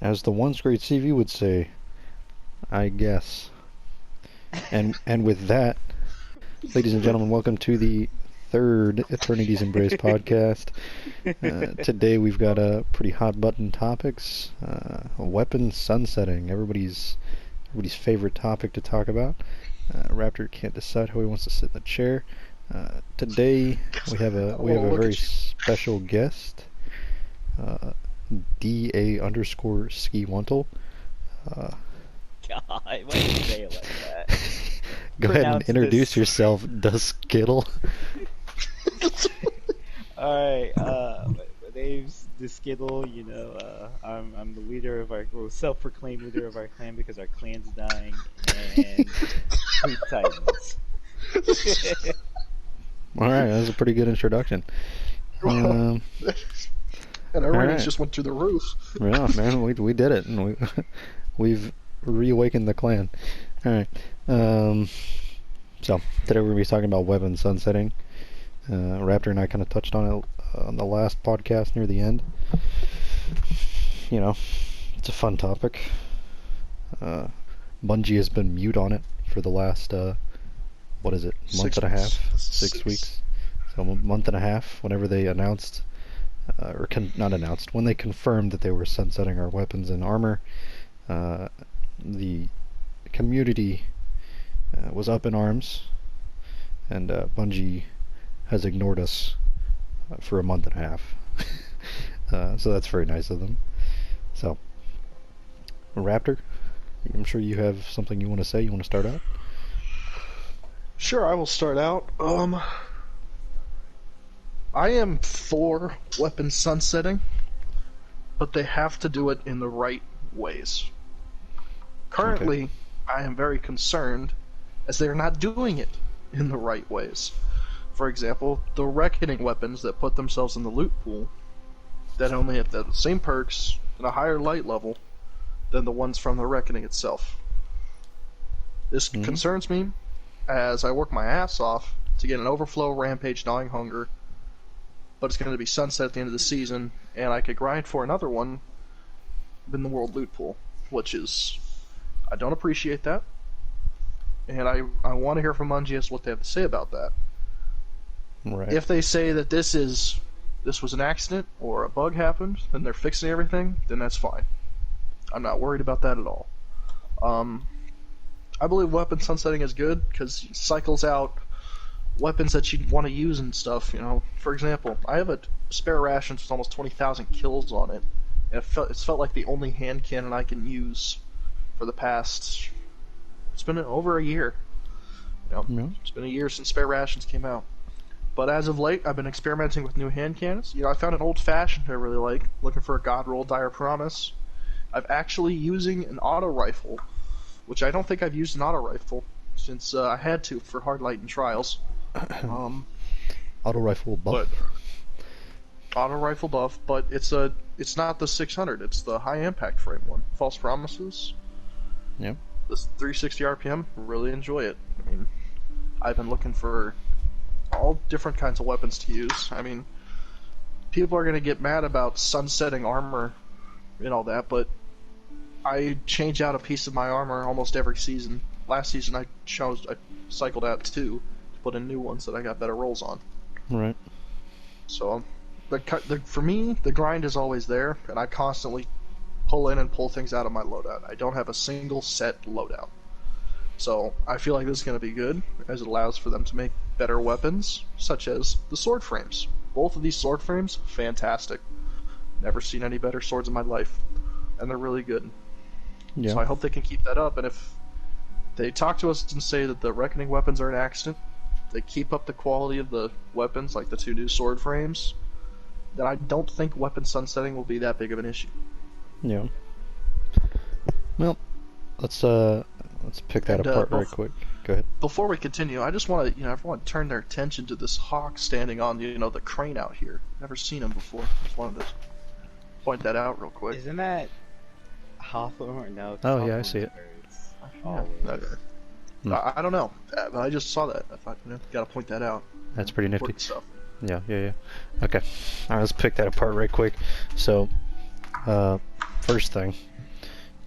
As the once great CV would say, I guess. And with that, ladies and gentlemen, welcome to the third Eternity's Embrace podcast. Today we've got a pretty hot button topics. Weapons sunsetting, everybody's favorite topic to talk about. Raptor can't decide how he wants to sit in the chair. Today we have a very special guest, DA underscore ski wuntle. God, why did you say it like that? Go ahead and introduce yourself, Duskittle. Alright, my name's Duskittle, you know, I'm the leader of self-proclaimed leader of our clan because our clan's dying, and Poop Titans. Alright, that was a pretty good introduction. And our ratings just went through the roof. Yeah, man, we did it, and we've reawakened the clan. Alright, so today we're going to be talking about weapons sunsetting. Raptor and I kind of touched on it on the last podcast near the end. You know, it's a fun topic. Bungie has been mute on it for the last, what is it, month and a half? 6 weeks? So a month and a half, whenever they announced, not announced, when they confirmed that they were sunsetting our weapons and armor, the community was up in arms, and Bungie has ignored us for a month and a half. So that's very nice of them. So, Raptor, I'm sure you have something you want to say. You want to start out? Sure, I will start out. I am for weapon sunsetting, but they have to do it in the right ways. Currently, okay. I am very concerned as they are not doing it in the right ways. For example, the Reckoning weapons that put themselves in the loot pool that only have the same perks and a higher light level than the ones from the Reckoning itself. This concerns me as I work my ass off to get an Overflow, Rampage, Gnawing Hunger, but it's going to be sunset at the end of the season, and I could grind for another one in the World Loot Pool, which is... I don't appreciate that, and I want to hear from Bungie as what they have to say about that. Right. If they say that this was an accident or a bug happened, and they're fixing everything, then that's fine. I'm not worried about that at all. I believe weapon sunsetting is good because it cycles out weapons that you want to use and stuff. You know, for example, I have a spare ration with almost 20,000 kills on it, and it's felt like the only hand cannon I can use for the past. It's been over a year. You know, It's been a year since spare rations came out. But as of late, I've been experimenting with new hand cannons. You know, I found an old-fashioned I really like, looking for a God Roll Dire Promise. I'm actually using an auto rifle, which I don't think I've used an auto rifle since I had to for Hard Light and Trials. Auto rifle buff. Auto rifle buff, but it's not the 600. It's the high impact frame one. False Promises. Yep. This 360 RPM. Really enjoy it. I mean, I've been looking for all different kinds of weapons to use. I mean, people are going to get mad about sunsetting armor and all that, but I change out a piece of my armor almost every season. Last season I cycled out 2 to put in new ones that I got better rolls on. Right. So, for me, the grind is always there, and I constantly pull in and pull things out of my loadout. I don't have a single set loadout. So, I feel like this is going to be good, as it allows for them to make better weapons, such as the sword frames. Both of these sword frames, fantastic. Never seen any better swords in my life. And they're really good. Yeah. So I hope they can keep that up, and if they talk to us and say that the Reckoning weapons are an accident, they keep up the quality of the weapons, like the 2 new sword frames, then I don't think weapon sunsetting will be that big of an issue. Yeah. Well, let's pick that apart right quick. Go ahead. Before we continue, I just want to, everyone turn their attention to this hawk standing on, the crane out here. Never seen him before. Just wanted to point that out real quick. Isn't that Hawthorne? No. Oh yeah, I see it. Yeah, okay. I don't know. I just saw that. I thought, gotta point that out. That's pretty nifty. Stuff. Yeah. Okay. Alright, let's pick that apart right quick. So, first thing,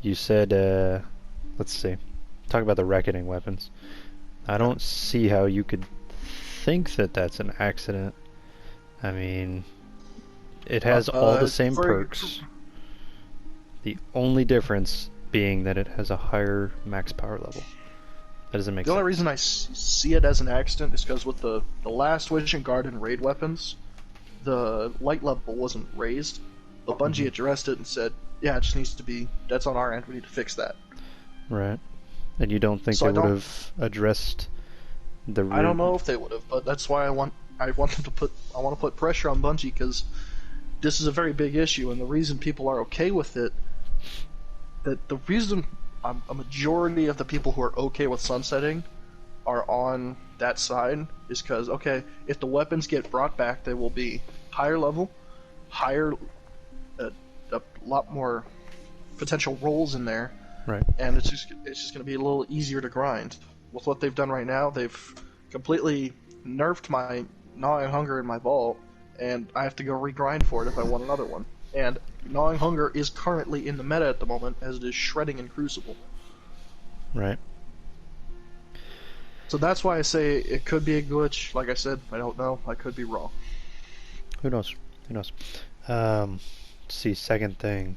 you said, let's see, talk about the reckoning weapons. I don't see how you could think that that's an accident. I mean, it has all the same perks. The only difference being that it has a higher max power level. That doesn't make sense. The only reason I see it as an accident is because with the last Vision Guard and raid weapons, the light level wasn't raised, but Bungie addressed it and said, yeah, it just needs to be, that's on our end, we need to fix that. Right. And you don't think they would have addressed the I don't know if they would have, but that's why I want them to put pressure on Bungie, because this is a very big issue, and the reason people are okay with it, that the reason a majority of the people who are okay with sunsetting are on that side is because, okay, if the weapons get brought back, they will be higher level, higher, a lot more potential rolls in there, right? And it's just going to be a little easier to grind. With what they've done right now, they've completely nerfed my Gnawing Hunger in my vault, and I have to go regrind for it if I want another one. And Gnawing Hunger is currently in the meta at the moment, as it is Shredding in Crucible. Right. So that's why I say it could be a glitch. Like I said, I don't know. I could be wrong. Who knows? Who knows? Let's see, second thing.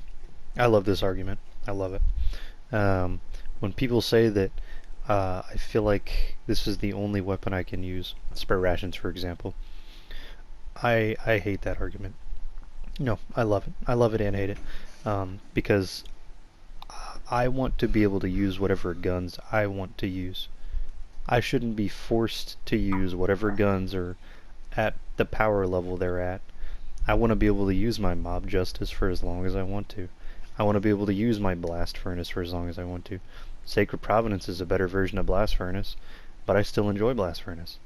I love this argument. I love it. When people say that I feel like this is the only weapon I can use, spare rations, for example, I hate that argument. No, I love it. I love it and hate it. Because I want to be able to use whatever guns I want to use. I shouldn't be forced to use whatever guns are at the power level they're at. I want to be able to use my Mob Justice for as long as I want to. I want to be able to use my Blast Furnace for as long as I want to. Sacred Providence is a better version of Blast Furnace, but I still enjoy Blast Furnace.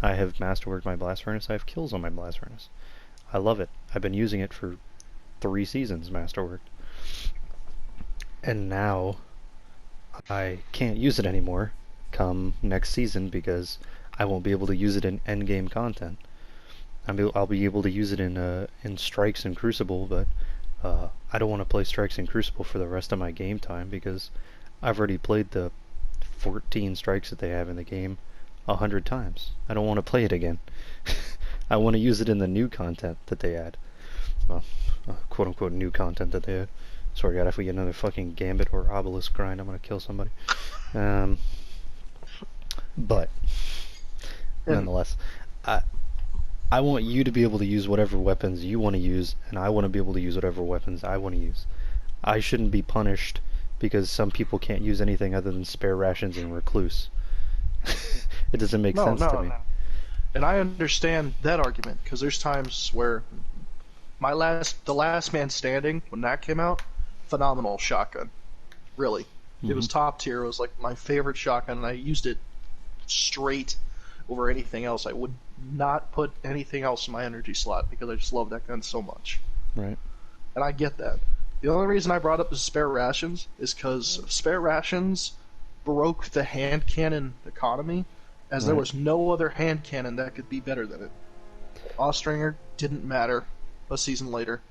I have masterworked my Blast Furnace. I have kills on my Blast Furnace. I love it. I've been using it for 3 seasons masterworked. And now I can't use it anymore come next season because I won't be able to use it in endgame content. I'll be able to use it in Strikes and Crucible, but I don't want to play Strikes and Crucible for the rest of my game time because I've already played the 14 strikes that they have in the game 100 times. I don't want to play it again. I want to use it in the new content that they add. Well, quote-unquote new content that they add. Sorry, God, if we get another fucking Gambit or Obelisk grind, I'm going to kill somebody. But, nonetheless, I want you to be able to use whatever weapons you want to use, and I want to be able to use whatever weapons I want to use. I shouldn't be punished because some people can't use anything other than spare rations and recluse. It doesn't make sense to me. No. And I understand that argument, because there's times where the last man standing, when that came out, phenomenal shotgun. Really. It was top tier. It was like my favorite shotgun, and I used it straight over anything else. I would not put anything else in my energy slot because I just love that gun so much. Right. And I get that. The only reason I brought up the spare rations is because spare rations broke the hand cannon economy, as there was no other hand cannon that could be better than it. Austringer didn't matter a season later.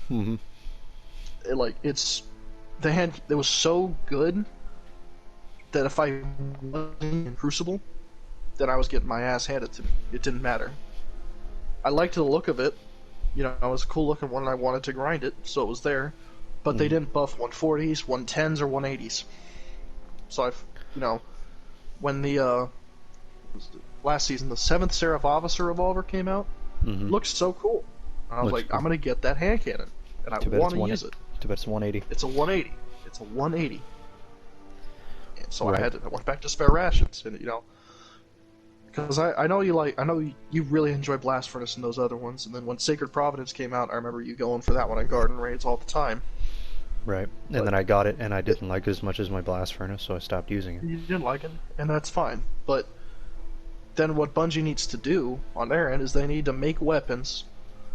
It was so good that if I wasn't in Crucible, then I was getting my ass handed to me. It didn't matter. I liked the look of it. You know, it was a cool looking one and I wanted to grind it, so it was there. But they didn't buff 140s, 110s, or 180s. So when the last season, the 7th Seraph Officer Revolver came out, looked so cool. And I was like, cool. I'm going to get that hand cannon. And I want to use it. Too bad it's 180. It's a 180. It's a 180. And so I went back to spare rations, and because I know you really enjoy Blast Furnace and those other ones, and then when Sacred Providence came out, I remember you going for that one at Garden Raids all the time. Right, and then I got it, and I didn't like it as much as my Blast Furnace, so I stopped using it. You didn't like it, and that's fine. But then what Bungie needs to do on their end is they need to make weapons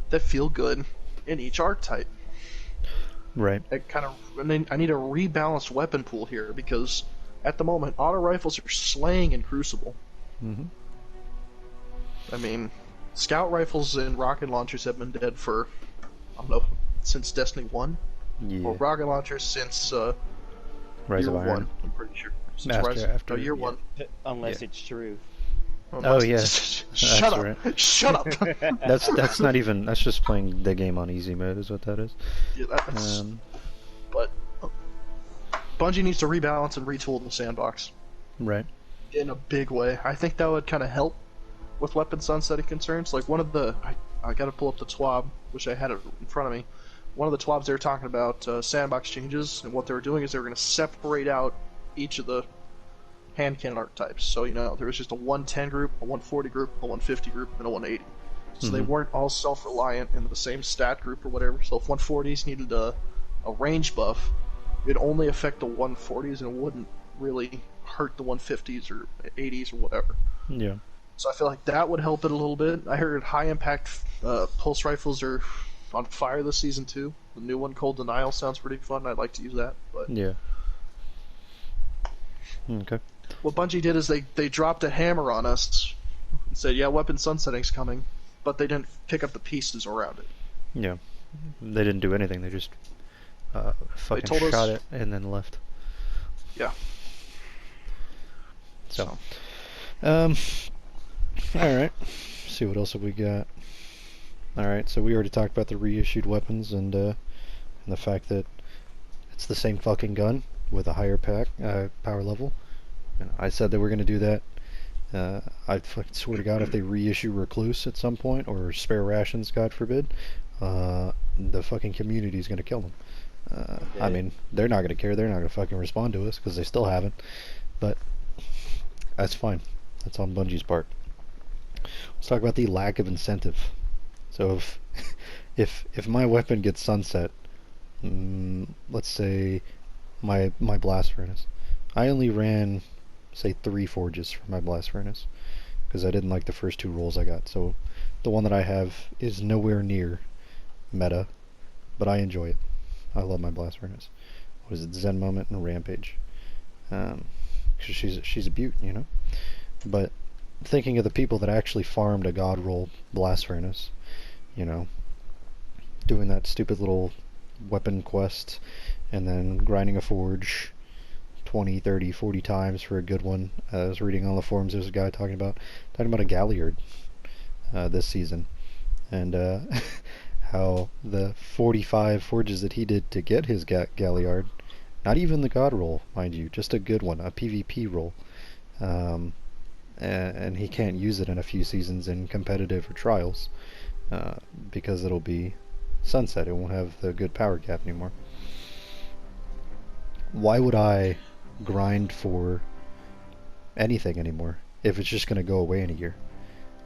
that feel good in each archetype. Right. I need a rebalanced weapon pool here, because at the moment, auto rifles are slaying in Crucible. I mean, scout rifles and rocket launchers have been dead for, I don't know, since Destiny 1. Yeah. rocket launchers since Rise year of Iron. one. I'm pretty sure since After, no, after, year yeah. one. Yeah. Unless it's true. Oh Unless yeah, shut that's up, right. shut up. That's not even. That's just playing the game on easy mode, is what that is. Yeah, that's. Um, But Bungie needs to rebalance and retool the sandbox right. in a big way. I think that would kind of help with weapon sunsetting concerns. Like one of the, I got to pull up the TWAB, which I had it in front of me. One of the TWABs they were talking about sandbox changes, and what they were doing is they were going to separate out each of the hand cannon archetypes. So there was just a 110 group, a 140 group, a 150 group, and a 180. So they weren't all self-reliant in the same stat group or whatever. So if 140s needed a range buff, it'd only affect the 140s and it wouldn't really hurt the 150s or 80s or whatever. Yeah. So I feel like that would help it a little bit. I heard high impact pulse rifles are on fire this season too. The new one, Cold Denial, sounds pretty fun. I'd like to use that. But Yeah. Okay. what Bungie did is they dropped a hammer on us and said, yeah, weapon sunsetting's coming, but they didn't pick up the pieces around it. Yeah. They didn't do anything. They just fucking told us- shot it and then left. Yeah. So. All right. See what else have we got. All right. So we already talked about the reissued weapons and the fact that it's the same fucking gun with a higher power level. And I said that we're gonna do that. I fucking swear to God, if they reissue Recluse at some point or Spare Rations, God forbid, the fucking community is gonna kill them. I mean, they're not gonna care. They're not gonna fucking respond to us because they still haven't. But that's fine. That's on Bungie's part. Let's talk about the lack of incentive. So if my weapon gets sunset, let's say my blast furnace, I only ran say 3 forges for my blast furnace because I didn't like the first 2 rolls I got. So the one that I have is nowhere near meta, but I enjoy it. I love my blast furnace. What is it, Zen Moment and Rampage? Cause she's a beaut, But thinking of the people that actually farmed a god roll blast furnace, doing that stupid little weapon quest and then grinding a forge 20, 30, 40 times for a good one. I was reading on the forums, there's a guy talking about a Galliard this season, and how the 45 forges that he did to get his Galliard, not even the god roll, mind you, just a good one, a PvP roll, and he can't use it in a few seasons in competitive or trials because it'll be sunset. It won't have the good power gap anymore. Why would I grind for anything anymore if it's just going to go away in a year?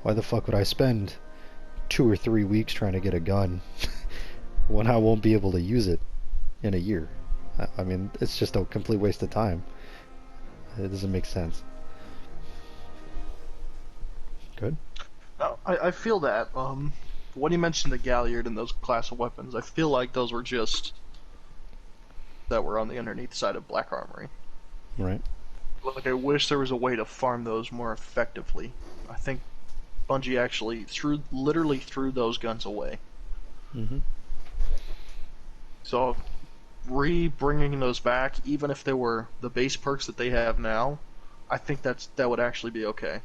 Why the fuck would I spend 2 or 3 weeks trying to get a gun when I won't be able to use it in a year? I mean, it's just a complete waste of time. It doesn't make sense. Good. No, I feel that. When you mentioned the Galliard and those class of weapons, I feel like those were just that were on the underneath side of Black Armory. Right. Like, I wish there was a way to farm those more effectively. I think Bungie actually literally threw those guns away. Mm-hmm. So, bringing those back, even if they were the base perks that they have now, I think that would actually be okay.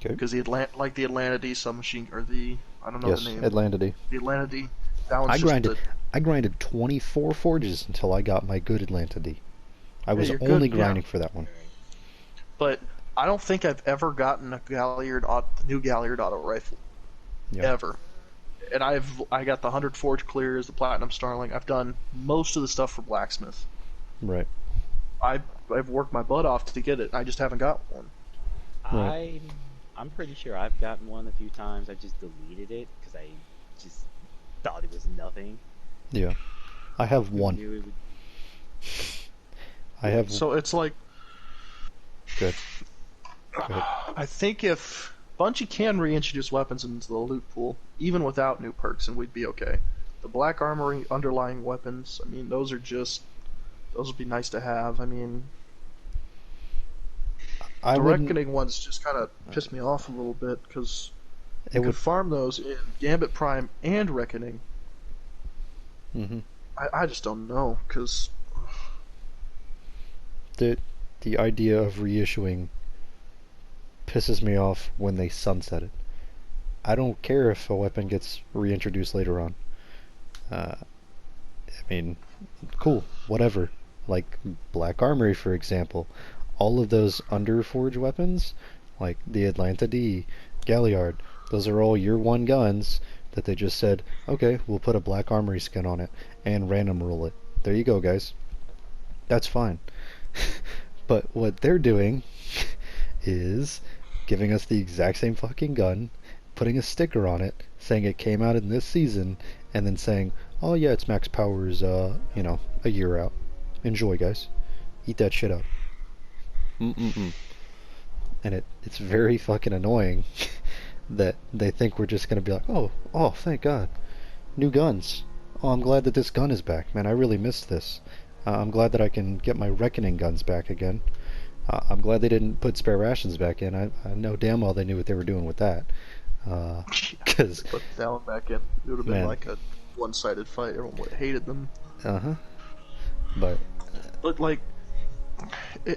Okay. Because the Atlantides submachine, or the, I don't know the name. Atlantides. The Atlantides, that one's I grinded 24 forges until I got my good Atlantide. I was only grinding for that one. But I don't think I've ever gotten a the new Galliard auto rifle. Yeah. Ever. And I got the 100 forge clears, the Platinum Starling. I've done most of the stuff for Blacksmith. Right. I've worked my butt off to get it. I just haven't got one. Right. I'm pretty sure I've gotten one a few times. I just deleted it because I just thought it was nothing. Yeah. I have one. I have. So it's like. Good. I think if Bungie can reintroduce weapons into the loot pool, even without new perks, and we'd be okay. The Black Armory underlying weapons, I mean, those would be nice to have. I mean, the Reckoning ones just kind of pissed me off a little bit because you could farm those in Gambit Prime and Reckoning. Mm-hmm. I just don't know, because The the idea of reissuing pisses me off when they sunset it. I don't care if a weapon gets reintroduced later on. I mean, cool, whatever. Like Black Armory, for example. All of those Underforge weapons, like the Atlanta D, Galliard, those are all year one guns that they just said, okay, we'll put a Black Armory skin on it and random roll it. There you go, guys. That's fine. But what they're doing is giving us the exact same fucking gun, putting a sticker on it, saying it came out in this season, and then saying, oh yeah, its max power is, a year out. Enjoy, guys. Eat that shit up. Mm-mm-mm. And it's very fucking annoying that they think we're just gonna be like, oh, thank God. New guns. Oh, I'm glad that this gun is back, man. I really missed this. I'm glad that I can get my Reckoning guns back again. I'm glad they didn't put spare rations back in. I know damn well they knew what they were doing with that. Because, put that one back in. It would have been man. like a one-sided fight. Everyone would have hated them. uh-huh. But, But like,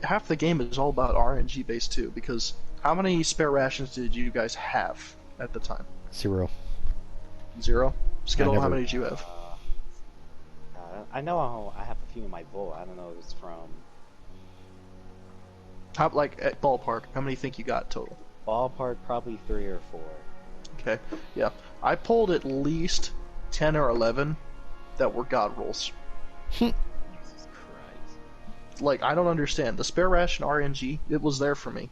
half the game is all about RNG based too. Because how many spare rations did you guys have at the time? 0. 0. Skittle, how never- many did you have? I know I have a few in my bowl. I don't know if it's from How, like at ballpark, how many think you got total? ballpark, probably 3 or 4. Okay, yeah, I pulled at least 10 or 11 that were god rolls. Jesus Christ. Like, I don't understand the spare ration RNG. It was there for me.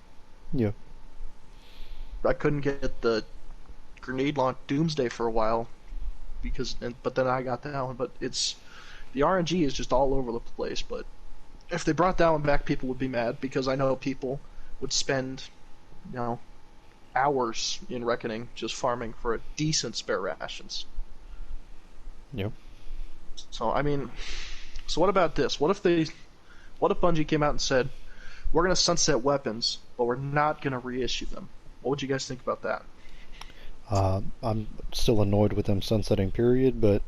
Yeah. I couldn't get the grenade launch Doomsday for a while but then I got that one. But it's the RNG is just all over the place. But if they brought that one back, people would be mad because I know people would spend, hours in Reckoning just farming for a decent spare rations. Yep. So I mean, so what about this? What if Bungie came out and said, we're going to sunset weapons, but we're not going to reissue them? What would you guys think about that? I'm still annoyed with them sunsetting, period, but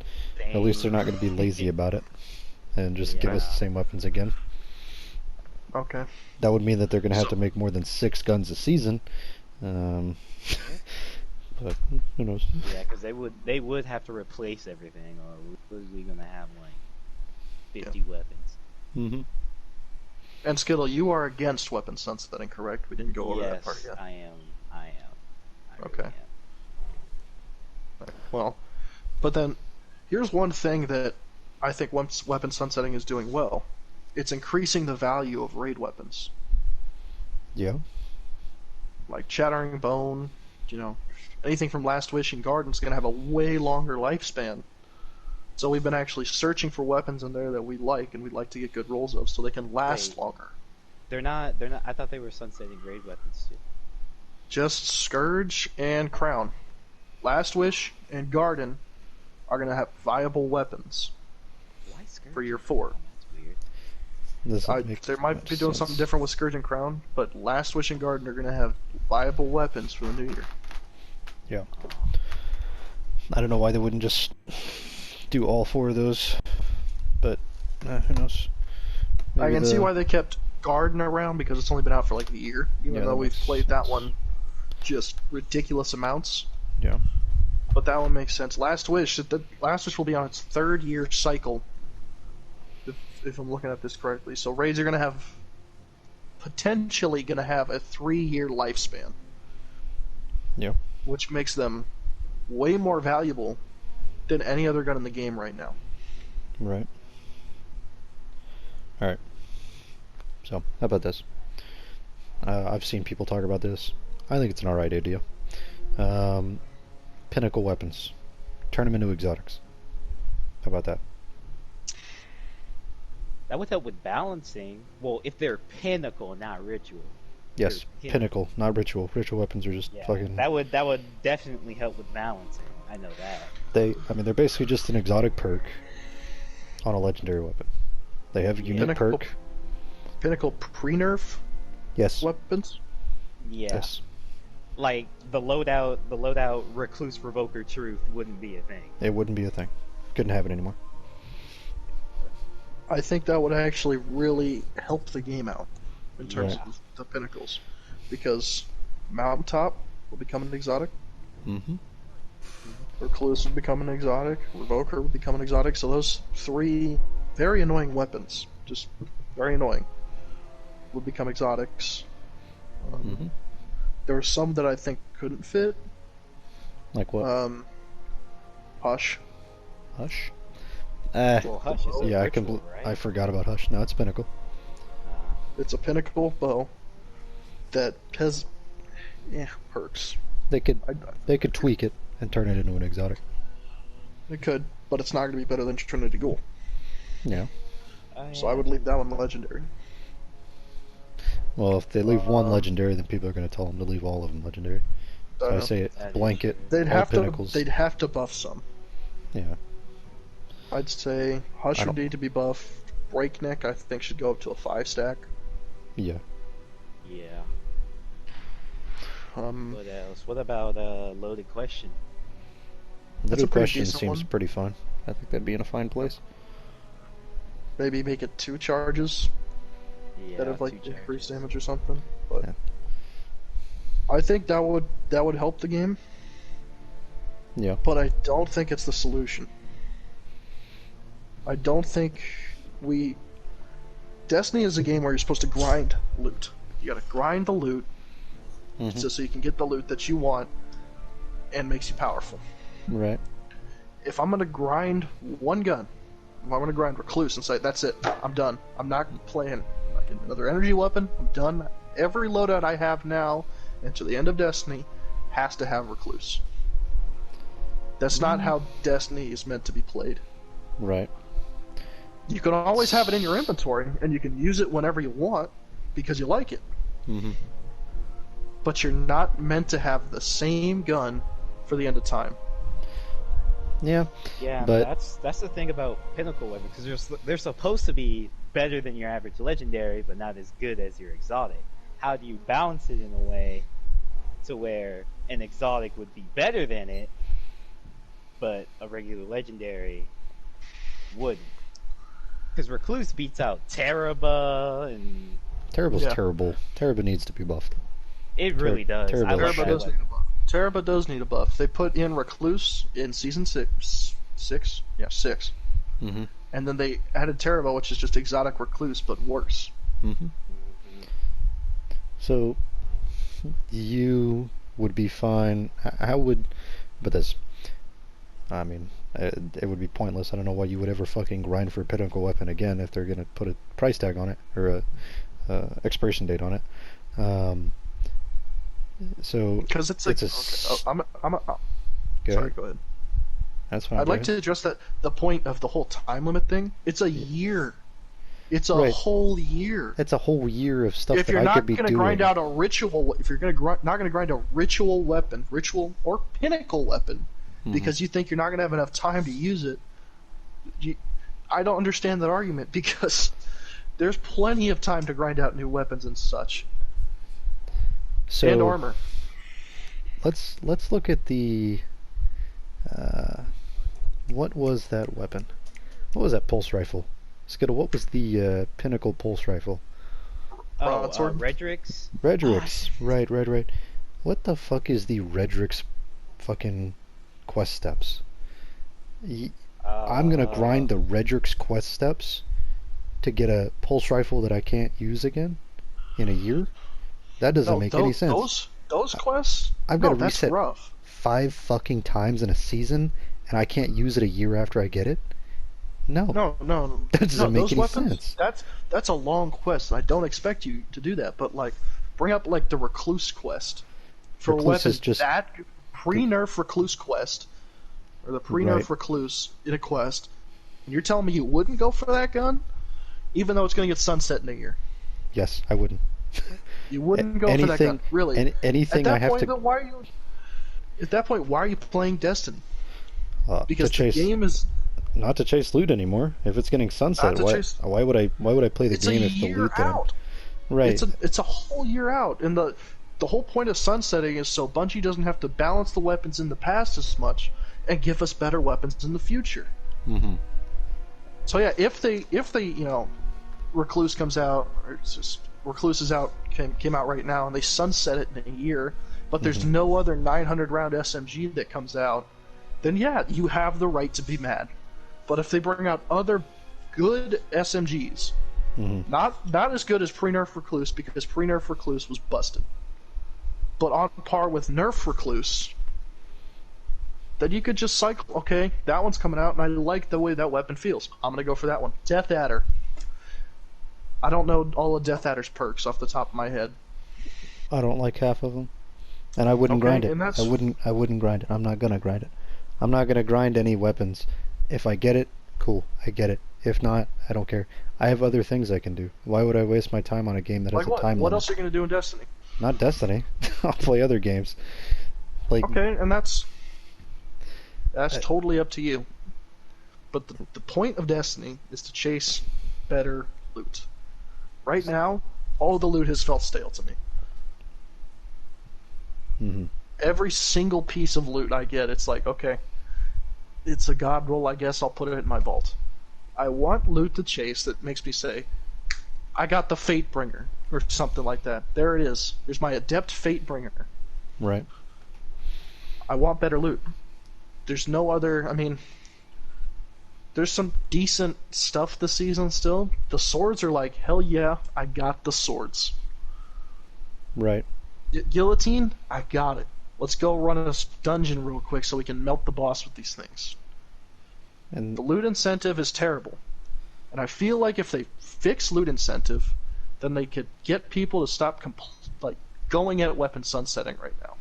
at least they're not going to be lazy about it and just give us the same weapons again. Okay. That would mean that they're going to have to make more than 6 guns a season. But who knows? Yeah, because they would have to replace everything, or we're literally gonna have like 50 weapons. Mm-hmm. And Skittle, you are against weapon sunsetting, correct? We didn't go over that part Yes, yet. I am. I really Okay. am. Well, but then here's one thing that I think weapon sunsetting is doing well. It's increasing the value of raid weapons. Yeah. Like Shattering Bone, anything from Last Wish and Garden's going to have a way longer lifespan. So we've been actually searching for weapons in there that we like and we'd like to get good rolls of so they can last longer. They're not. I thought they were sunsetting raid weapons too. Just Scourge and Crown. Last Wish and Garden are going to have viable weapons Why Scourge? for year 4. That's weird. They might be doing something different with Scourge and Crown, but Last Wish and Garden are going to have viable weapons for the new year. Yeah. I don't know why they wouldn't just do all 4 of those, but who knows? I can see why they kept Garden around because it's only been out for like a year, even though we've played that one just ridiculous amounts. Yeah. But that one makes sense. Last Wish will be on its 3rd year cycle, if I'm looking at this correctly. So raids are potentially going to have a 3-year lifespan. Yeah. Which makes them way more valuable than any other gun in the game right now. Right. Alright. So, how about this? I've seen people talk about this. I think it's an alright idea. Pinnacle weapons. Turn them into exotics. How about that? That would help with balancing. Well, if they're pinnacle, not ritual. Yes, pinnacle, not ritual. Ritual weapons are just fucking... That would definitely help with balancing. I know that. They're basically just an exotic perk on a legendary weapon. They have a unique perk. Pinnacle pre-nerf? Yes. Weapons? Yeah. Yes. Like the loadout Recluse Provoker Truth wouldn't be a thing. It wouldn't be a thing. Couldn't have it anymore. I think that would actually really help the game out in terms Right. of the pinnacles, because Mountaintop will become an exotic, Mm-hmm. Recluse would become an exotic, Revoker would become an exotic. So those three very annoying weapons, just very annoying, would become exotics. Mm-hmm. There were some that I think couldn't fit. Like what? Hush. Hush? Well, Hush is a Yeah, ritual, right? I forgot about Hush. No, it's Pinnacle. It's a pinnacle bow that has, perks. They could I, they could tweak it and turn it into an exotic. it could, but it's not going to be better than Trinity Ghoul. Yeah. So I would leave that one legendary. Well, if they leave one legendary, then people are going to tell them to leave all of them legendary. So I say it That is blanket. true. They'd all have pinnacles. to. They'd have to buff some. Yeah. I'd say Hush I would don't- need to be buffed. Breakneck, I think, should go up to a 5-stack. Yeah. Yeah. Um, What else? What about loaded question? That's a Little pretty question decent seems one. pretty fun. I think that'd be in a fine place. maybe make it 2 charges Yeah, instead of two like charges. increased damage or something. But Yeah. I think that would help the game. Yeah. But I don't think it's the solution. I don't think we. Destiny is a game where you're supposed to grind loot. You gotta grind the loot Mhm. so you can get the loot that you want and makes you powerful. Right. If I'm gonna grind one gun, if I'm gonna grind Recluse and say, that's it, I'm done. I'm not playing like another energy weapon, I'm done. Every loadout I have now and to the end of Destiny has to have Recluse. That's not how Destiny is meant to be played. Right. You can always have it in your inventory, and you can use it whenever you want because you like it. Mm-hmm. But you're not meant to have the same gun for the end of time. Yeah. Yeah, But- that's the thing about pinnacle weapons, because they're supposed to be better than your average legendary, but not as good as your exotic. How do you balance it in a way to where an exotic would be better than it, but a regular legendary wouldn't? Because Recluse beats out Teraba, and Terrible's Yeah. terrible. Terrible needs to be buffed. it really does. Teraba I love Teraba that does weapon. need a buff. Teraba does need a buff. They put in Recluse in season 6. 6? Yeah, 6. Mm-hmm. And then they added Teraba, which is just exotic Recluse, but worse. Mm-hmm. So you would be fine. How would? But this, I mean, it would be pointless. I don't know why you would ever fucking grind for a pinnacle weapon again if they're gonna put a price tag on it or a expiration date on it. So Because it's It's like. a Okay, go sorry, ahead. go ahead. That's fine. I'd go like ahead. to address the point of the whole time limit thing. It's a year. It's a Right. whole year. It's a whole year of stuff If that you're I not could be going to doing. grind out a ritual, if you're going to not going to grind a ritual weapon, ritual or pinnacle weapon, Mhm. because you think you're not going to have enough time to use it, I don't understand that argument because there's plenty of time to grind out new weapons and such, so and armor. let's look at the what was that weapon? What was that pulse rifle? Skittle, what was the pinnacle pulse rifle? Oh, Broadsword? Redrix? Redrix. Right. What the fuck is the Redrix fucking quest steps? I'm gonna grind the Redrix quest steps to get a pulse rifle that I can't use again in a year? That doesn't No, make any sense. Those quests. I've got to that's reset rough. 5 fucking times in a season and I can't use it a year after I get it? No. No. That doesn't make those any weapons, sense. That's a long quest. I don't expect you to do that, but like, bring up like the Recluse quest for Recluse weapons is just- that pre-nerf Recluse quest, or the pre-nerf Right. Recluse in a quest. And you're telling me you wouldn't go for that gun, even though it's going to get sunset in a year. Yes, I wouldn't. You wouldn't go for that gun, really. Anything At that I have point, to then why are you? At that point, why are you playing Destiny? Because to chase, the game is. not to chase loot anymore. If it's getting sunset, Not to why, chase- why would I play the It's a game if the year loot that I'm- out. Right. It's a whole year out, and the whole point of sunsetting is so Bungie doesn't have to balance the weapons in the past as much and give us better weapons in the future. Mm-hmm. So yeah, if they Recluse comes out, or it's just Recluse is out, came out right now, and they sunset it in a year, but there's Mm-hmm. no other 900 round SMG that comes out, then yeah, you have the right to be mad. But if they bring out other good SMGs, Mm-hmm. not as good as pre-nerf Recluse, because pre-nerf Recluse was busted, but on par with nerf Recluse, then you could just cycle. Okay, that one's coming out, and I like the way that weapon feels. I'm gonna go for that one. Death Adder. I don't know all of Death Adder's perks off the top of my head. I don't like half of them, and I wouldn't Okay, grind it. and I that's wouldn't. I wouldn't grind it. I'm not gonna grind it. I'm not gonna grind any weapons. If I get it, cool. I get it. If not, I don't care. I have other things I can do. Why would I waste my time on a game that has like a what? time What limit? else are you gonna do in Destiny? Not Destiny. I'll play other games. Like, Okay, and that's I, totally up to you. But the point of Destiny is to chase better loot. Right now, all the loot has felt stale to me. mhm. Every single piece of loot I get, it's like, okay, it's a god roll, I guess I'll put it in my vault. I want loot to chase that makes me say, I got the Fate Bringer, or something like that. There it is. There's my Adept Fate Bringer. Right. I want better loot. There's no other, I mean, there's some decent stuff this season still. The swords are like, hell yeah, I got the swords. Right. Guillotine, I got it. Let's go run a dungeon real quick so we can melt the boss with these things. And The loot incentive is terrible. And I feel like if they fix loot incentive, then they could get people to stop going at weapon sunsetting right now.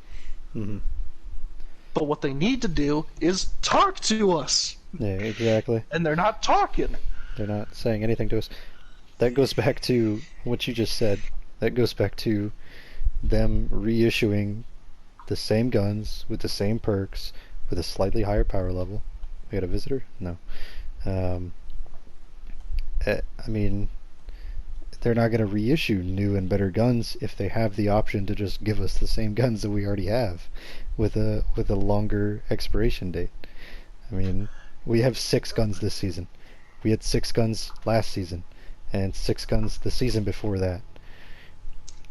mhm. But what they need to do is talk to us. Yeah, exactly. And they're not talking. They're not saying anything to us. That goes back to what you just said. That goes back to them reissuing the same guns with the same perks with a slightly higher power level. We got a visitor? No. Um, I mean, they're not going to reissue new and better guns if they have the option to just give us the same guns that we already have with a longer expiration date. I mean, we have 6 guns this season. We had 6 guns last season and 6 guns the season before that.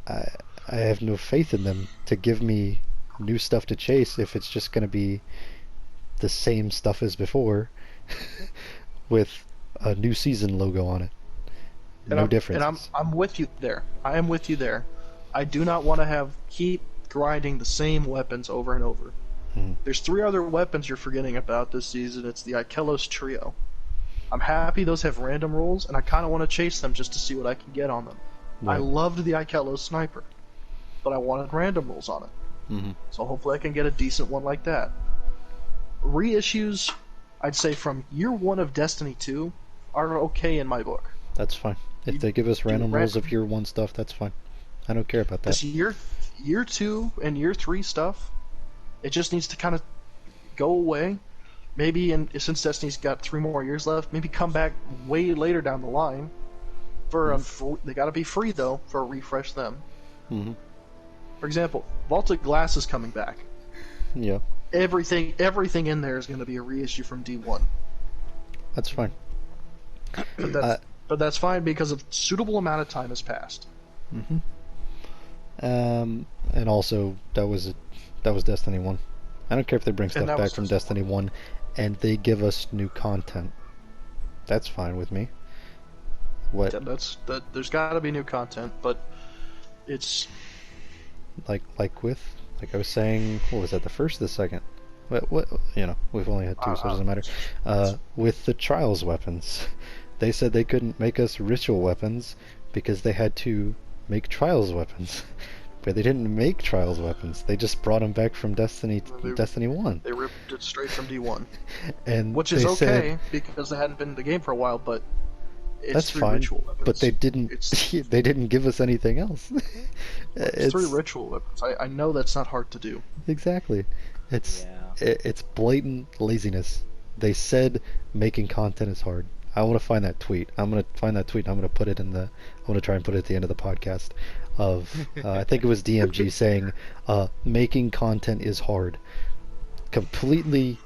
I I have no faith in them to give me new stuff to chase if it's just going to be the same stuff as before with a new season logo on it. No differences. I'm with you there. I am with you there. I do not want to keep grinding the same weapons over and over. Mhm. There's 3 other weapons you're forgetting about this season. It's the Ikelos Trio. I'm happy those have random rolls, and I kind of want to chase them just to see what I can get on them. I Right. loved the Ikelos Sniper, but I wanted random rolls on it. Mhm. So hopefully I can get a decent one like that. Reissues, I'd say from year 1 of Destiny 2, are okay in my book. That's fine. If they give us random rolls of year 1 stuff, that's fine. I don't care about that. This year 2 and year 3 stuff, it just needs to kind of go away. Maybe, since Destiny's got 3 more years left, maybe come back way later down the line. They got to be free though for a refresh them. Mhm. For example, Vaulted Glass is coming back. Yeah, Everything in there is going to be a reissue from D1. that's fine. But that's fine because a suitable amount of time has passed. Mhm. And also that was Destiny 1. I don't care if they bring stuff back from Destiny 1 and they give us new content. That's fine with me. What There's got to be new content, but it's like I was saying, what was that, the first or the second? What we've only had 2, so it doesn't matter. With the Trials weapons, they said they couldn't make us ritual weapons because they had to make Trials weapons. But they didn't make Trials weapons. They just brought them back from Destiny 1. They ripped it straight from D1, And which is they okay said, because they hadn't been in the game for a while. But it's that's 3 fine. ritual weapons. But they didn't. They didn't give us anything else. It's 3 ritual weapons. I know that's not hard to do. Exactly. It's Yeah. it's blatant laziness. They said making content is hard. I want to find that tweet. I'm gonna find that tweet. And I'm gonna put it in the. I'm gonna try and put it at the end of the podcast. Of I think it was DMG saying, making content is hard. Completely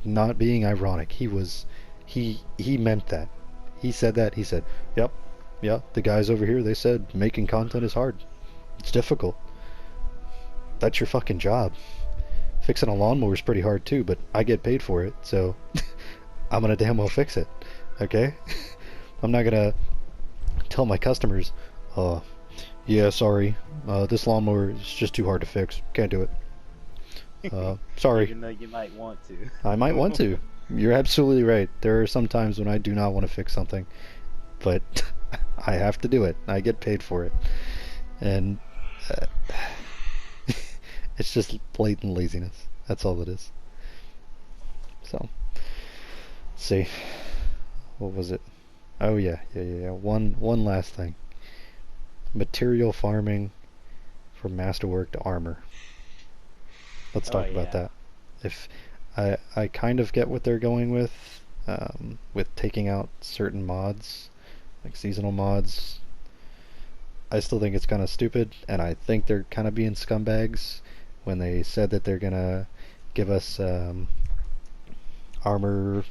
not being ironic. He was He meant that. He said that. He said, "Yep, yeah, the guys over here, they said making content is hard. It's difficult. That's your fucking job. Fixing a lawnmower is pretty hard too, but I get paid for it, so I'm gonna damn well fix it. Okay? I'm not gonna tell my customers, yeah, sorry, this lawnmower is just too hard to fix. Can't do it. Sorry." Even though you might want to. I might want to. You're absolutely right. There are some times when I do not want to fix something, but I have to do it. I get paid for it. And uh, it's just blatant laziness. That's all it is. So, let's see. What was it? Oh yeah. One last thing. Material farming for masterworked armor. Let's talk about that. If I kind of get what they're going with taking out certain mods, like seasonal mods. I still think it's kind of stupid, and I think they're kind of being scumbags when they said that they're gonna give us armor,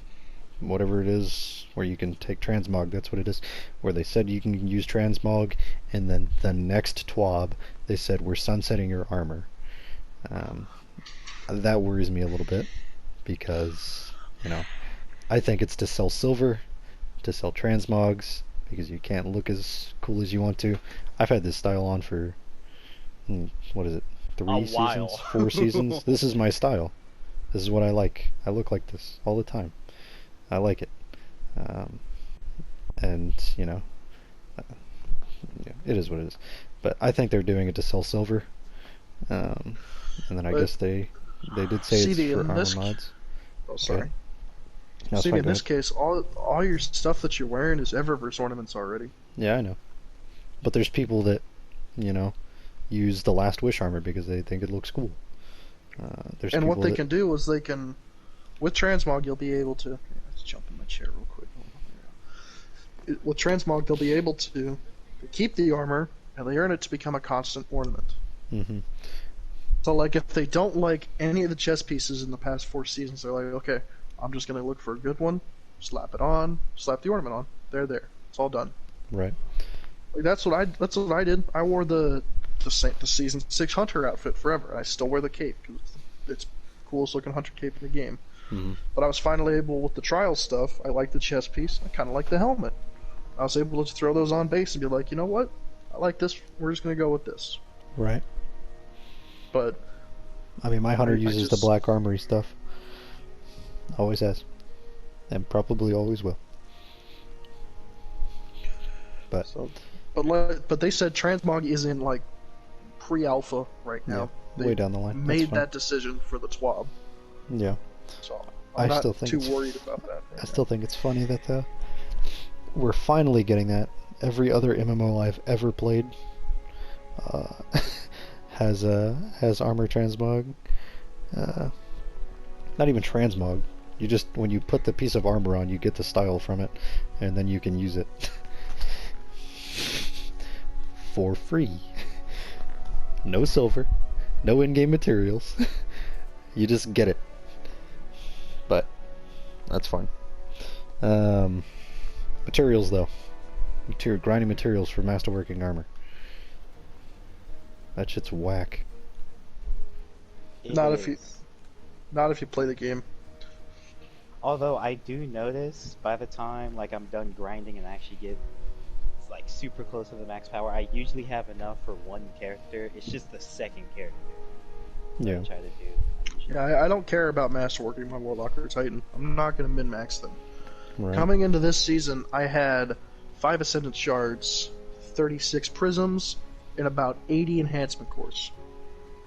whatever it is, where you can take transmog. That's what it is. Where they said you can use transmog, and then the next TWAB they said we're sunsetting your armor. That worries me a little bit because, I think it's to sell silver, to sell transmogs, because you can't look as cool as you want to. I've had this style on for, what is it, 3 seasons, 4 seasons? This is my style. This is what I like. I look like this all the time. I like it. And, it is what it is. But I think they're doing it to sell silver. And then I guess they did say it's for armor mods. Oh, sorry. No, See, in this case, all your stuff that you're wearing is Eververse ornaments already. Yeah, I know. But there's people that, use the Last Wish armor because they think it looks cool. And what they can do is they can, with transmog, you'll be able to. Let's jump in my chair real quick. With transmog, they'll be able to keep the armor and they earn it to become a constant ornament. Mm-hmm. So, like, if they don't like any of the chess pieces in the past 4 seasons, they're like, okay, I'm just gonna look for a good one, slap it on, slap the ornament on. There. It's all done. Right. Like, that's what I did. I wore the season 6 hunter outfit forever. I still wear the cape because it's the coolest looking hunter cape in the game. Mm-hmm. But I was finally able, with the trial stuff, I like the chest piece. I kind of like the helmet. I was able to throw those on base and be like, you know what? I like this. We're just gonna go with this. Right. But I mean, my hunter uses the black armory stuff. Always has. And probably always will. But but they said transmog is in like pre-alpha right now. Yeah, way down the line. Made that decision for the TWAB. Yeah. So I'm not still think too worried about that. I still think it's funny that we're finally getting that. Every other MMO I've ever played has armor transmog. Not even transmog. You just, when you put the piece of armor on, you get the style from it, and then you can use it for free. No silver, no in-game materials. You just get it. But that's fine. Materials though. Grinding materials for masterworking armor. That shit's whack. Not if you play the game. Although I do notice by the time like I'm done grinding and I actually get like super close to the max power, I usually have enough for one character. It's just the second character that I try to do. Yeah, I don't care about masterworking my Warlock or Titan. I'm not going to min-max them. Right. Coming into this season, I had 5 Ascendant Shards, 36 Prisms, and about 80 Enhancement Cores.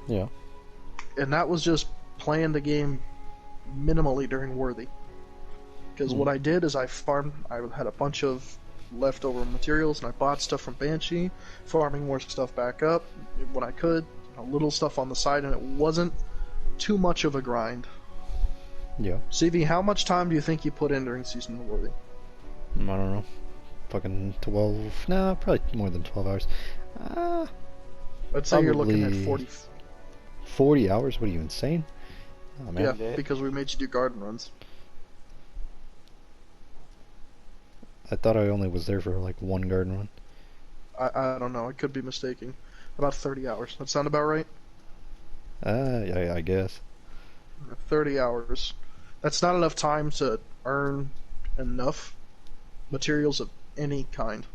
Yeah. And that was just playing the game minimally during Worthy. Because what I did is I had a bunch of leftover materials, and I bought stuff from Banshee, farming more stuff back up when I could, a little stuff on the side, and it wasn't too much of a grind. Yeah. CV, how much time do you think you put in during Season of Worthy? I don't know. Fucking 12... No, probably more than 12 hours. I'd say you're looking at 40... 40 hours? What are you, insane? Oh, man. Yeah, because we made you do garden runs. I thought I only was there for like one garden run. I don't know. I could be mistaken. About 30 hours. That sound about right? Yeah, I guess. 30 hours. That's not enough time to earn enough materials of any kind.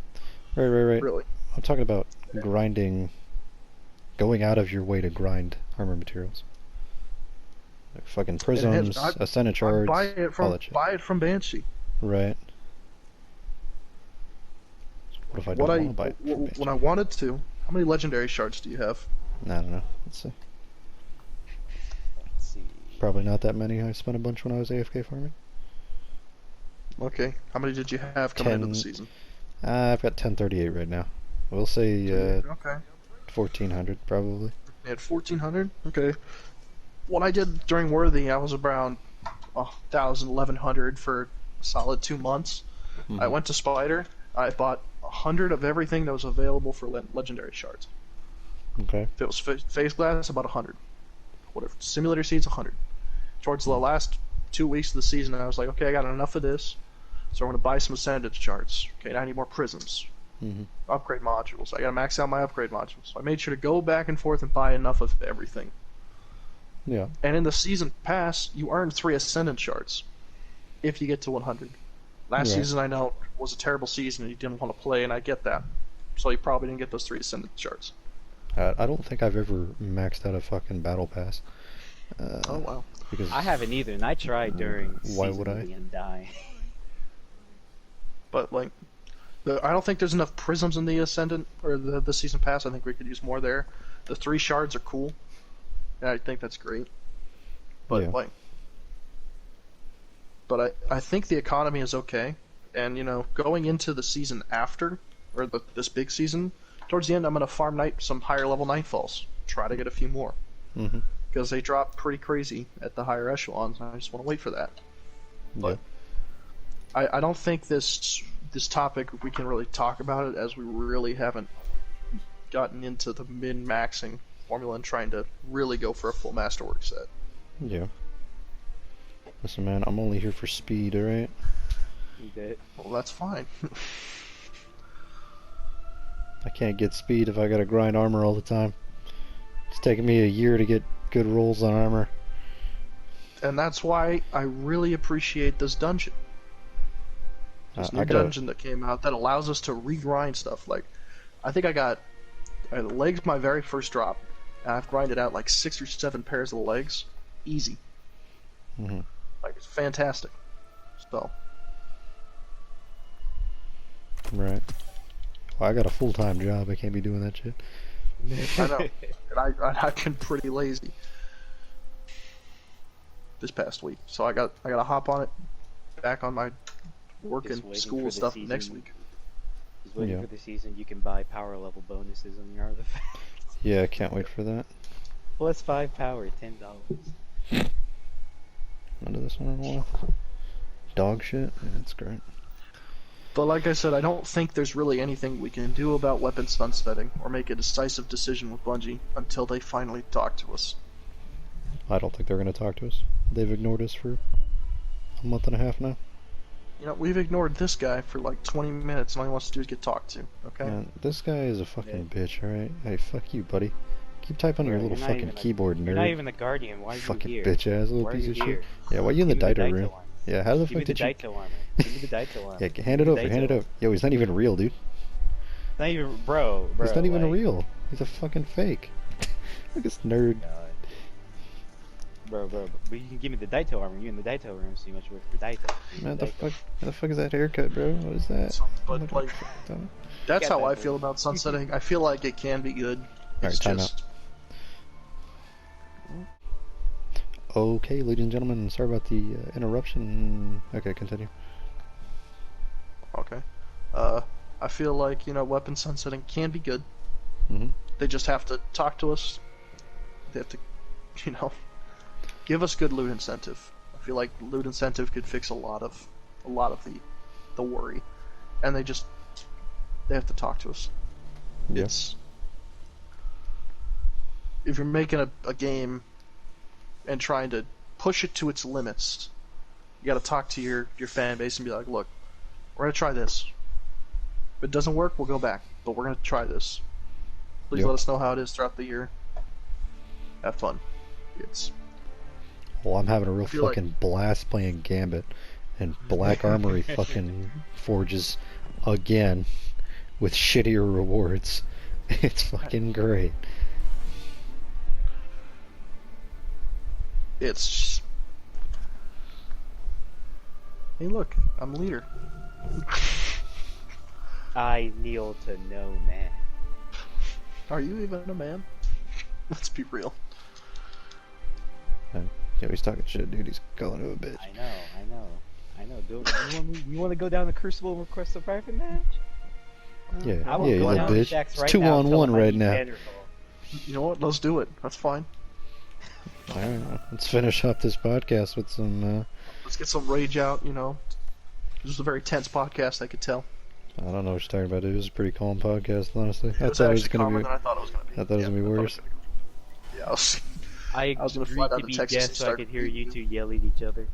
Right. Really. I'm talking about grinding, going out of your way to grind armor materials. Like fucking prisms, ascendant shards, all that shit. Buy it from Banshee. Right. What if I don't want to buy it from Banshee? When I wanted to, how many legendary shards do you have? I don't know. Let's see. Let's see. Probably not that many. I spent a bunch when I was AFK farming. Okay. How many did you have coming into the season? I've got 1038 right now. We'll say okay. 1400 probably. You had 1400? Okay. What I did during Worthy, I was around 1,000, 1,100 for a solid 2 months. Mm-hmm. I went to Spider. I bought 100 of everything that was available for legendary shards. Okay. If it was phase glass, about 100. Whatever. Simulator seeds, 100. Towards the last 2 weeks of the season, I was like, okay, I got enough of this, so I'm going to buy some ascendant shards. Okay, now I need more prisms. Mm-hmm. Upgrade modules. I got to max out my upgrade modules. So I made sure to go back and forth and buy enough of everything. Yeah. And in the season pass, you earn 3 ascendant shards if you get to 100. Last season, I know, was a terrible season and you didn't want to play, and I get that. So you probably didn't get those 3 ascendant shards. I don't think I've ever maxed out a fucking battle pass. Oh wow. Because I haven't either, and I tried during why season would I? and die. But like, I don't think there's enough prisms in the ascendant or the season pass. I think we could use more there. The 3 shards are cool, and I think that's great. But Yeah. I think the economy is okay, and going into the season after or this big season, towards the end, I'm gonna farm some higher level nightfalls. Try to get a few more. Mm-hmm. Because they drop pretty crazy at the higher echelons, and I just want to wait for that. But I don't think this topic, we can really talk about it, as we really haven't gotten into the min-maxing formula and trying to really go for a full masterwork set. Yeah. Listen, man, I'm only here for speed, alright? You did. Well, that's fine. I can't get speed if I gotta grind armor all the time. It's taking me a year to get good rolls on armor. And that's why I really appreciate this dungeon. This new dungeon that came out that allows us to regrind stuff. Like, I think I legs my very first drop, and I've grinded out like 6 or 7 pairs of legs. Easy. Mm-hmm. Like, it's fantastic. So. Right. Well, I got a full-time job. I can't be doing that shit. I know. And I've been pretty lazy this past week. So I got to hop on it, back on my work and school stuff next week. Just waiting for the season you can buy power level bonuses on your artifacts. Yeah, I can't wait for that. Plus 5 power, $10. Under this one or what? Dog shit? Yeah, that's great. But like I said, I don't think there's really anything we can do about weapon sunsetting or make a decisive decision with Bungie until they finally talk to us. I don't think they're going to talk to us. They've ignored us for a month and a half now. We've ignored this guy for like 20 minutes and all he wants to do is get talked to, okay? Man, this guy is a fucking bitch, alright? Hey, fuck you, buddy. Keep typing on your little fucking keyboard, nerd. You're not even the Guardian, why are you fucking here? bitch ass little piece of shit. Yeah, why are you in the Daito room? Yeah, how the fuck did you... Give me the Daito armor. Yeah, hand it over. Yo, he's not even real, dude. Not even, bro. He's not even real. He's a fucking fake. Look at this nerd. Bro, but you can give me the Daito armor. You in the Daito room, so you must work for Daito. Man, the fuck is that haircut, bro? What is that? But like, that's how I feel about sunsetting. I feel like it can be good. Alright, time out. Okay, ladies and gentlemen, sorry about the interruption. Okay, continue. Okay. I feel like, weapon sunsetting can be good. Mm-hmm. They just have to talk to us. They have to, give us good loot incentive. I feel like loot incentive could fix a lot of the worry. And they have to talk to us. Yes. If you're making a game and trying to push it to its limits, you got to talk to your fan base and be like, look, We're gonna try this. If it doesn't work, we'll go back. But we're gonna try this. Please Yep. let us know how it is throughout the year. Have fun. It's Well, I'm having a real I feel like- fucking blast playing Gambit, and Black Armory fucking forges again with shittier rewards. It's fucking great. It's. Hey, look, I'm leader. I kneel to no man. Are you even a man? Let's be real. Yeah, he's talking shit, dude. He's calling him a bitch. I know. You want to go down the Crucible and request a private match? Yeah, I will yeah, you go little down to bitch. Jack's It's right 2 now on and tell 1 him I right need now. Vanderbilt. You know what? Let's do it. That's fine. Alright, let's finish up this podcast with some, Let's get some rage out, you know. This is a very tense podcast, I could tell. I don't know what you're talking about, dude. It was a pretty calm podcast, honestly. It was thought it was actually gonna calmer be. than I thought it was going to be. I thought it was gonna be worse. Yeah, I was. I was gonna agreed fly down to to be Texas and guest so I start could hear you beating two yell at each other.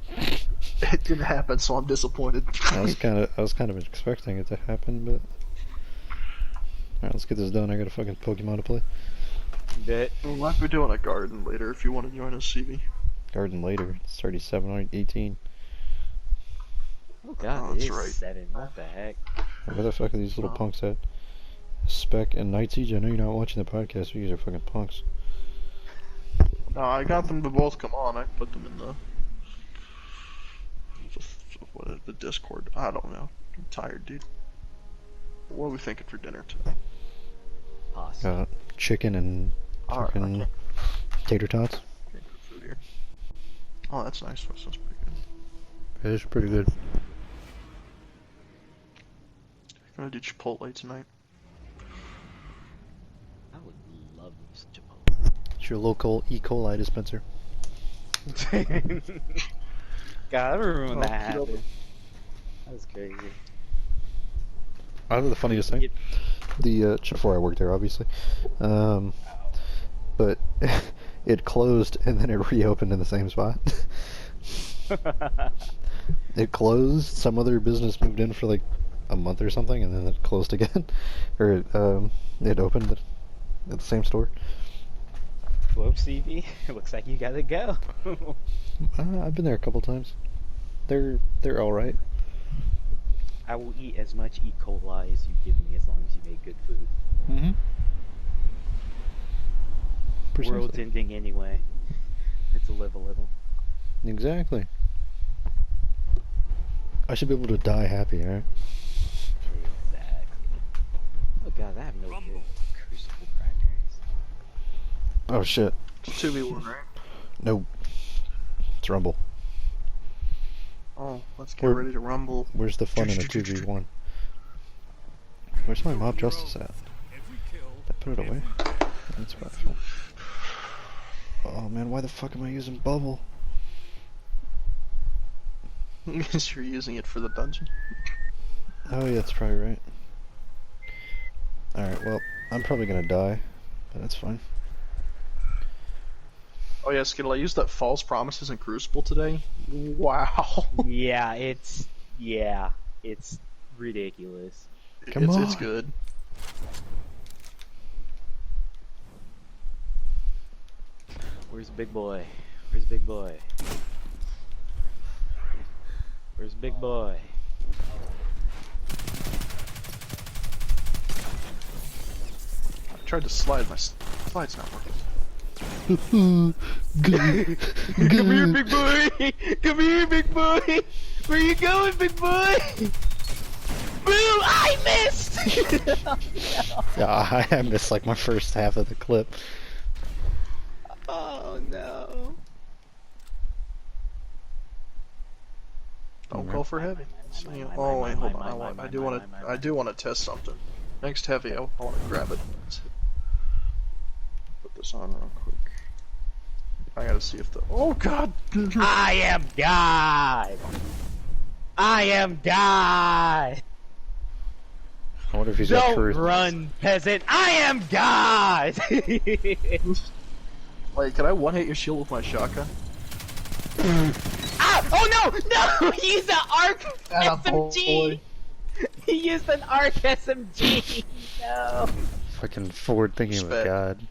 It didn't happen, so I'm disappointed. I was kind of expecting it to happen, but. Alright, let's get this done. I got a fucking Pokemon to play. Bet. We might be doing a garden later if you want to join us, CB. Garden later. It's 37:18. Oh god, Oh, it that's is right. 7. What the heck? Where the fuck are these little Oh. punks at? Spec and Night Siege. I know you're not watching the podcast. You guys are fucking punks. No, I got them to both come on. I put them in the Discord. I don't know. I'm tired, dude. What are we thinking for dinner today? Pasta. Chicken and Alright, fucking okay. tater tots. Can't cook food here. Oh, that's nice. That sounds pretty good. It is pretty good. Gonna do Chipotle tonight. I would love Chipotle. It's your local E. coli dispenser. God, I remember when Oh, that you know, happened. That was crazy. I know the funniest thing. Before I worked there, obviously. But it closed and then it reopened in the same spot. It closed. Some other business moved in for like a month or something, and then it closed again. Or it opened at the same store. Whoops, CV. It looks like you gotta go. I've been there a couple times. They're all right. I will eat as much E. coli as you give me as long as you make good food. Mm-hmm. World's ending anyway. It's a live a little. Exactly. I should be able to die happy, alright? Exactly. Oh god, I have no good Crucible primaries. Oh shit. 2v1, right? No. It's Rumble. Oh, let's get Where- ready to rumble. Where's the fun in a 2v1? Where's my mob justice at? Did I put it away? That's fine. Oh man, why the fuck am I using bubble? Because you're using it for the dungeon. Oh yeah, that's probably right. Alright, well, I'm probably gonna die, but that's fine. Oh yeah, Skittle, I used that false promises in Crucible today. Wow. Yeah, it's ridiculous. Come It's on. good. Where's Big Boy? Where's Big Boy? Where's Big Boy? I tried to slide, my slide's not working. Come here, Big Boy! Come here, Big Boy! Where you going, Big Boy? Boom! I missed! Yeah, I missed like my first half of the clip. Oh no. Don't call for heavy. Oh wait, hold on. I do want to test something. Next heavy, I want to grab it. Put this on real quick. I gotta see if the. Oh god! I am God! I am God! I wonder if he's got Don't charisma. run, peasant! I am God! Wait, can I one hit your shield with my shotgun? Ah! Oh no! No! He used an arc SMG! Attaboy. He used an arc SMG! No! Fucking forward thinking of a Respect. god.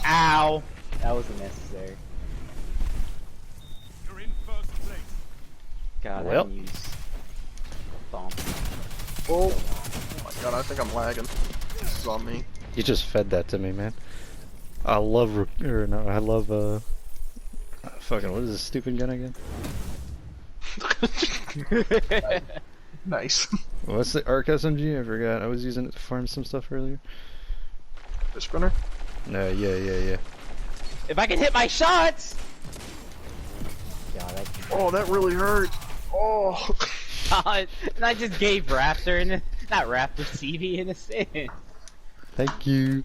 Ow! That wasn't necessary. You're in first place. God, Well. I didn't use bomb. Oh my god, I think I'm lagging. This is on me. You just fed that to me, man. I love, I love, fucking, what is this stupid gun again? Nice. What's the ARC SMG? I forgot. I was using it to farm some stuff earlier. The sprinter? No, yeah. If I can hit my shots! God, Oh, that really hurt. Oh. God. And I just gave Raptor and not Raptor, CV an assist. Thank you.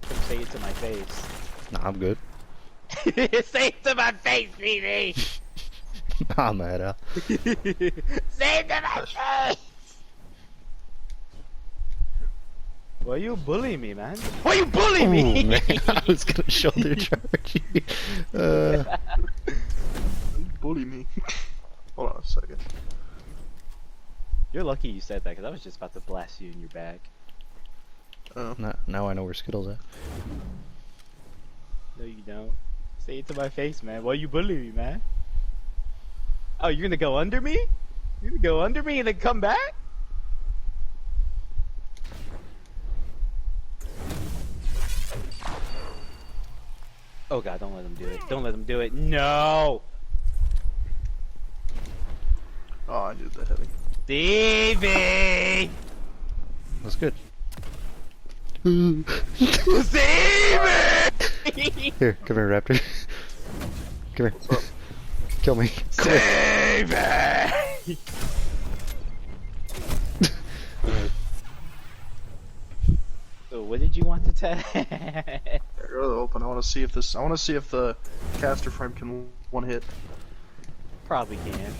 Don't say it to my face. Nah, I'm good. Say it to my face, CV! Nah, I'm mad out. Say it to my face! Why you bullying me, man? Why you bullying me? Ooh, man, I was gonna shoulder charge you. Bully me. Hold on a second. You're lucky you said that, because I was just about to blast you in your back. Oh. Now I know where Skittle's at. No, you don't. Say it to my face, man. Why you bullying me, man? Oh, you're gonna go under me? You're gonna go under me and then come back? Oh god, don't let him do it. Don't let him do it. No! Oh, I did that heavy. Stevie! That's good. Stevie! Here, come here, Raptor. Come here. Kill me. Stevie! So what did you want to tell? I really open. I want to see if this. I want to see if the caster frame can one hit. Probably can.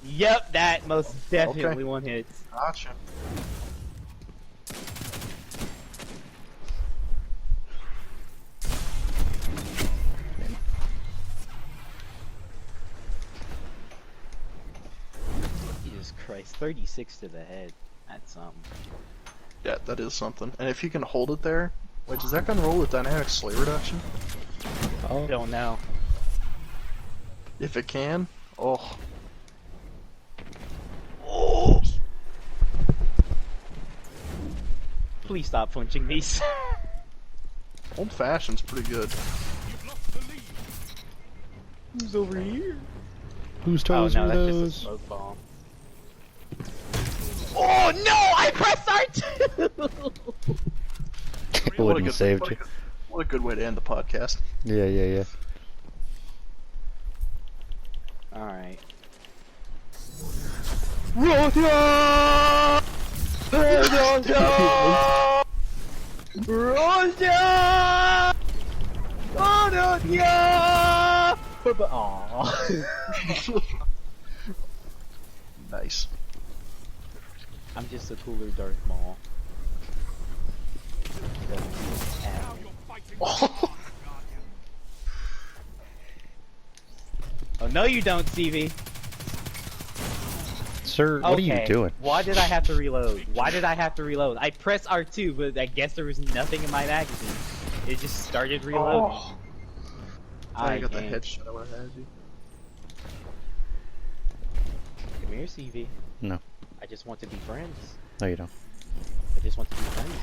Yep, that most definitely Okay. one hit. Gotcha. Jesus Christ, 36 to the head. That's something. Yeah, that is something. And if you can hold it there, wait, does that gun roll with dynamic slay reduction? Oh, Don't know. If it can, oh, Please stop punching these. old fashioned's pretty good. You've lost the lead. Who's over here? whose Oh toes no, are that's just a those? smoke bomb. Oh no! I pressed R2! It wouldn't have saved what you. What a good way to end the podcast. Yeah. Alright. Roger! Roger! Roger! Roger! Aww. Nice. I'm just a cooler Darth Maul. Now you're fighting. Oh, Oh no you don't, CV. Sir, what are you doing? Why did I have to reload? Why did I have to reload? I pressed R2, but I guess there was nothing in my magazine. It just started reloading. oh. I got the can't. headshot I would have had you. Come here, CV. No. I just want to be friends. No, you don't. I just want to be friends,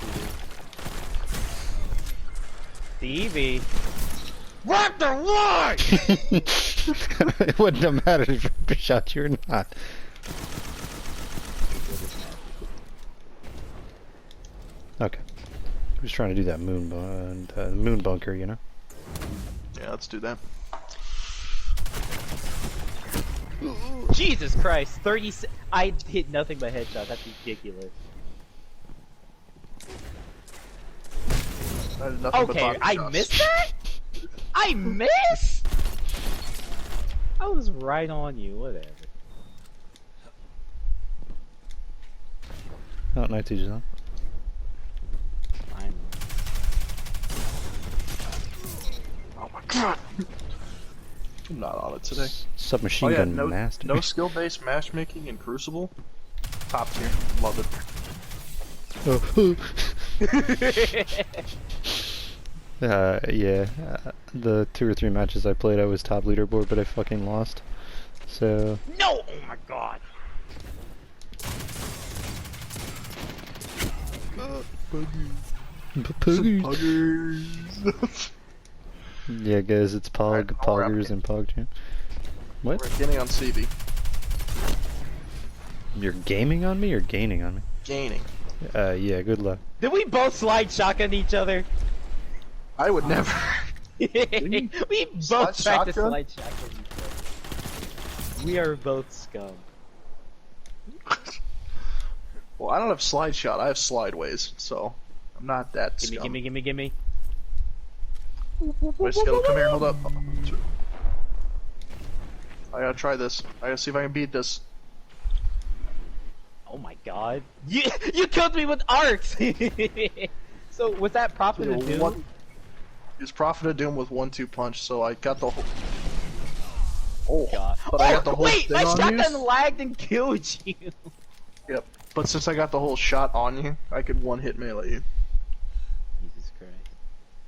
CV. CV. What the what? It wouldn't have mattered if I shot you or not. Okay. Who's trying to do that moon bunker, you know? Yeah, let's do that. Jesus Christ, 30. I hit nothing but headshots. That's ridiculous. I did nothing but Okay, body I shots. missed that? I missed? I was right on you, whatever. Oh, night teacher's on. Fine. Oh my god! I'm not on it today. Submachine Oh yeah, gun no, master. no skill-based matchmaking in Crucible. Top tier, love it. Oh. Yeah. The 2 or 3 matches I played, I was top leaderboard, but I fucking lost. So. No! Oh my god! Puggers. Yeah, guys, it's Pog, Alright, Poggers, and PogChamp. What? We're getting on CB. You're gaming on me or gaining on me? Gaining. Yeah, good luck. Did we both slide shotgun each other? I would never. We both tried to shotgun? slide shotgun each other. We are both scum. Well, I don't have slide shot. I have slideways, so I'm not that Gimme, scum. gimme. Wait, Skittle, come here. Hold up. I gotta try this. I gotta see if I can beat this. Oh my god. You killed me with arcs! So, was that Prophet of Doom? It's Prophet of Doom with 1-2 punch, so I got the whole. Oh, God. but I got the whole wait, thing my on shotgun you. lagged and killed you! Yep. But since I got the whole shot on you, I could one-hit melee you. Jesus Christ.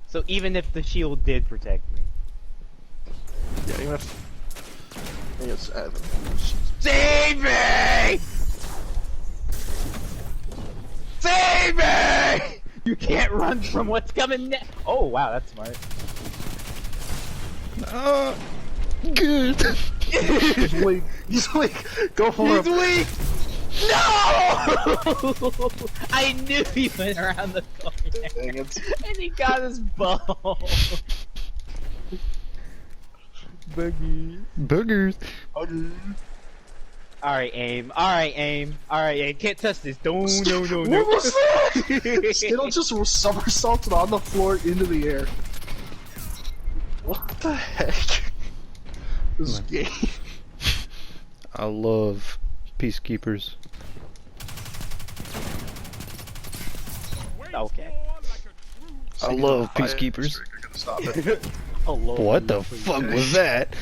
So even if the shield did protect me. Yeah, even if. I guess Save me! Save me! You can't run from what's coming next. Oh wow, that's smart. Good. He's weak. He's weak. Go for He's him. weak! No! I knew he went around the corner. Dang it. And he got his ball. Boogie. Boogers. Alright, aim. Alright, aim. Alright, aim. Can't touch this. No. What was that? Skittle just somersaulted on the floor into the air. What the heck? This game. I love peacekeepers. Okay. I love peacekeepers. Stop it. Oh, Lord. What the fuck was that?